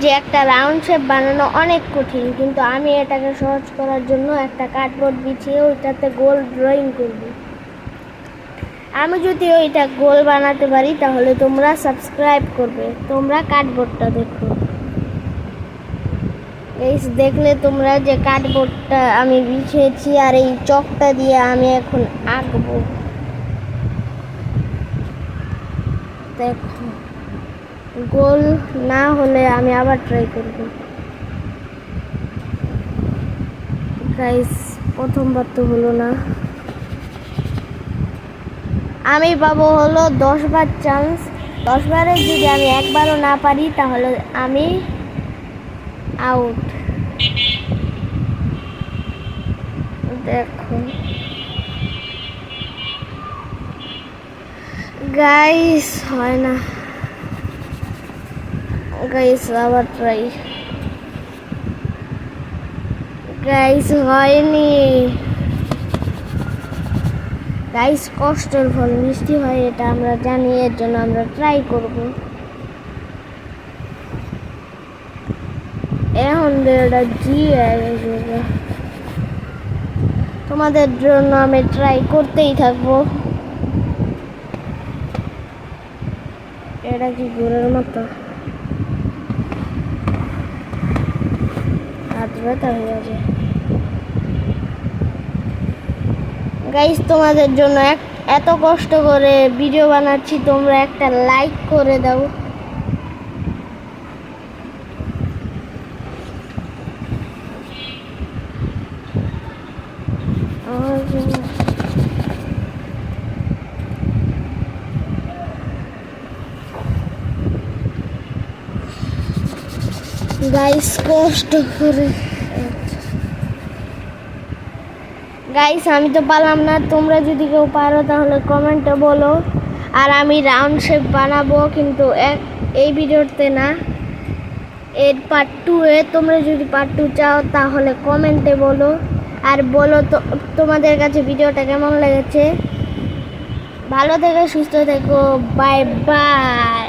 যে একটা round shape বানানো অনেক কঠিন, কিন্তু আমি এটাকে সহজ করার জন্য একটা কার্ডবোর্ড বিছিয়ে ওইটাতে গোল ড্রয়িং করব। আমি যদি ওইটা গোল বানাতে পারি তাহলে তোমরা সাবস্ক্রাইব করবে। তোমরা কার্ডবোর্ডটা দেখো। এই দেখলে তোমরা যে কার্ডবোর্ডটা আমি বিছিয়েছি, আর এই চকটা দিয়ে আমি এখন আঁকবো। দেখো, গোল না হলে আমি আবার ট্রাই করব। গাইস, প্রথমবার তো হলো না। আমি পাবো হলো 10 বার চান্স। 10 বারে যদি আমি একবারও না পারি তাহলে আমি আউট। দেখো গাইস, হয় না। গাইস আবার ট্রাই। গাইস হয়নি। গাইস, কষ্টের ফল মিষ্টি হয়, এটা আমরা জানি, এর জন্য আমরা ট্রাই করব। এখন এটা জি তোমাদের জন্য আমি ট্রাই করতেই থাকবো। এটা কি ঘুরের মতো? হাত ব্যথা হয়ে যায়। গাইস, তোমাদের জন্য এত কষ্ট করে ভিডিও বানাচ্ছি, তোমরা একটা লাইক করে দাও। গাইস, কষ্ট করে। গাইস, আমি তো পারলাম না। তোমরা যদি কেউ পারো তাহলে কমেন্টে বলো। আর আমি রাউন্ড শেপ বানাবো, কিন্তু এই ভিডিওতে না, এর পার্ট 2 এ। তোমরা যদি পার্ট 2 চাও তাহলে কমেন্টে বলো। আর বলো তো তোমাদের কাছে ভিডিওটা কেমন লেগেছে। ভালো থেকো, সুস্থ থেকো, বাই বাই।